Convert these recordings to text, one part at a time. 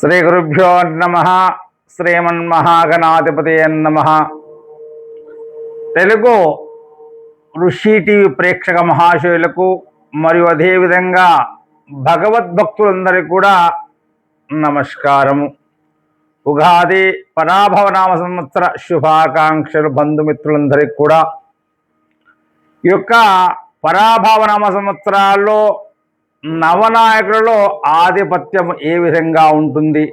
శ్రీ గురుభ్యో నమః. శ్రీమన్మహాగణాధిపతయే నమః. తెలుగు ఋషి టీవీ ప్రేక్షక మహాశయులకు మరియు అదేవిధంగా భగవద్భక్తులందరికీ కూడా నమస్కారము. ఉగాది పరాభవనామ సంవత్సర శుభాకాంక్షలు బంధుమిత్రులందరికీ కూడా. ఈ యొక్క పరాభవనామ సంవత్సరాల్లో నవనాయకులలో ఆధిపత్యం ఏ విధంగా ఉంటుంది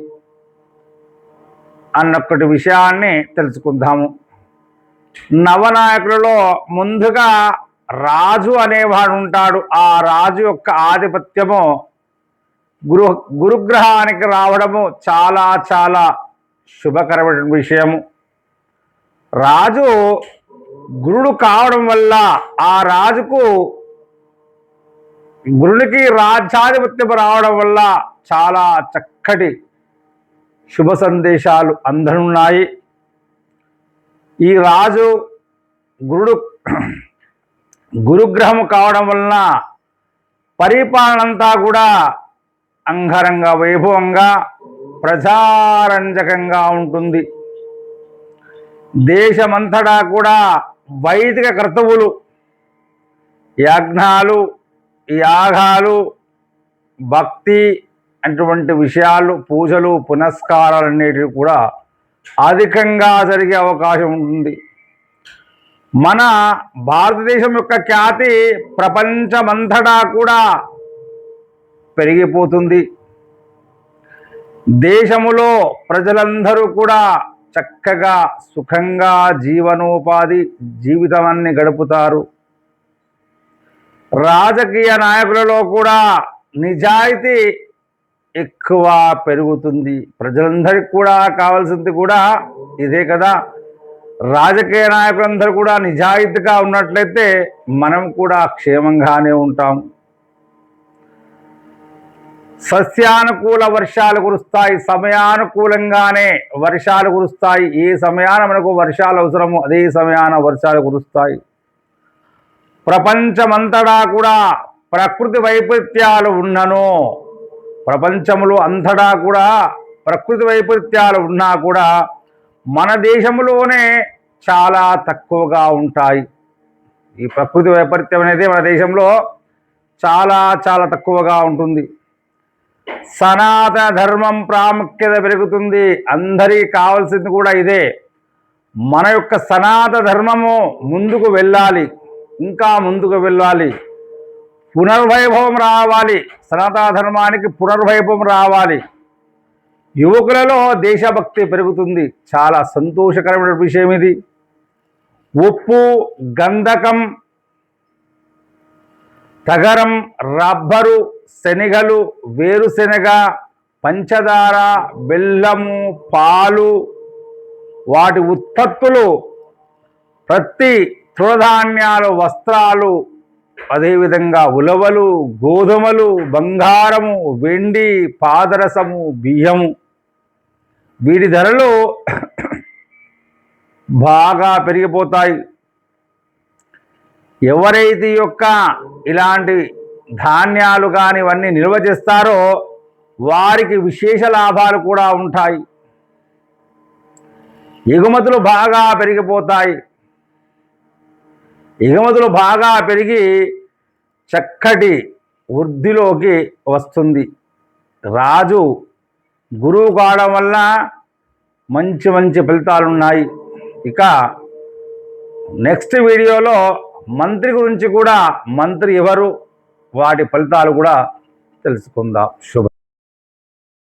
అన్నొక్కటి విషయాన్ని తెలుసుకుందాము. నవనాయకులలో ముందుగా రాజు అనేవాడు ఉంటాడు. ఆ రాజు యొక్క ఆధిపత్యము గురుగ్రహానికి రావడము చాలా చాలా శుభకరమైన విషయము. రాజు గురుడు కావడం వల్ల ఆ రాజుకు గురునికి రాజ్యాధిపత్యం రావడం వల్ల చాలా చక్కటి శుభ సందేశాలు అందనున్నాయి. ఈ రాజు గురుగ్రహము కావడం వలన పరిపాలనంతా కూడా అంగరంగ వైభవంగా ప్రజారంజకంగా ఉంటుంది. దేశమంతటా కూడా వైదిక కర్తవులు, యజ్ఞాలు, యాగాలు, భక్తి అటువంటి విషయాలు, పూజలు, పునస్కారాలన్నిటికీ కూడా అధికంగా జరిగే అవకాశం ఉంటుంది. మన భారతదేశం యొక్క ఖ్యాతి ప్రపంచమంతటా కూడా పెరిగిపోతుంది. దేశములో ప్రజలందరూ కూడా చక్కగా సుఖంగా జీవితాన్ని గడుపుతారు. రాజకీయ నాయకులలో కూడా నిజాయితీ ఎక్కువ పెరుగుతుంది. ప్రజలందరికీ కూడా కావాల్సింది కూడా ఇదే కదా. రాజకీయ నాయకులందరూ కూడా నిజాయితీగా ఉన్నట్లయితే మనం కూడా క్షేమంగానే ఉంటాం. సస్యానుకూల వర్షాలు కురుస్తాయి, సమయానుకూలంగానే వర్షాలు కురుస్తాయి. ఏ సమయాన మనకు వర్షాలు అవసరమో అదే సమయాన వర్షాలు కురుస్తాయి. ప్రపంచమంతటా కూడా ప్రకృతి వైపరీత్యాలు ఉన్నను, ప్రపంచంలో అంతటా కూడా ప్రకృతి వైపరీత్యాలు ఉన్నా కూడా మన దేశంలోనే చాలా తక్కువగా ఉంటాయి. ఈ ప్రకృతి వైపరీత్యం అనేది మన దేశంలో చాలా చాలా తక్కువగా ఉంటుంది. సనాతన ధర్మం ప్రాముఖ్యత పెరుగుతుంది. అందరికీ కావాల్సింది కూడా ఇదే. మన యొక్క సనాతన ధర్మము ముందుకు వెళ్ళాలి, ఇంకా ముందుకు వెళ్ళాలి, పునర్వైభవం రావాలి. సనాతన ధర్మానికి పునర్వైభవం రావాలి. యువకులలో దేశభక్తి పెరుగుతుంది. చాలా సంతోషకరమైన విషయం ఇది. ఉప్పు, గంధకం, తగరం, రబ్బరు, శనగలు, వేరుశెనగ, పంచదార, బెల్లము, పాలు, వాటి ఉత్పత్తులు, ప్రతి తృణధాన్యాలు, వస్త్రాలు, అదేవిధంగా ఉలవలు, గోధుమలు, బంగారము, వెండి, పాదరసము, బియ్యము, వీటి ధరలు బాగా పెరిగిపోతాయి. ఎవరైతే యొక్క ఇలాంటి ధాన్యాలు కానీ ఇవన్నీ నిల్వ చేస్తారో వారికి విశేష లాభాలు కూడా ఉంటాయి. ఎగుమతులు బాగా పెరిగిపోతాయి. ఎగుమతులు బాగా పెరిగి చక్కటి వృద్ధిలోకి వస్తుంది. రాజు గురువు కావడం వల్ల మంచి మంచి ఫలితాలు ఉన్నాయి. ఇక నెక్స్ట్ వీడియోలో మంత్రి గురించి కూడా, మంత్రి ఎవరు, వాటి ఫలితాలు కూడా తెలుసుకుందాం. శుభ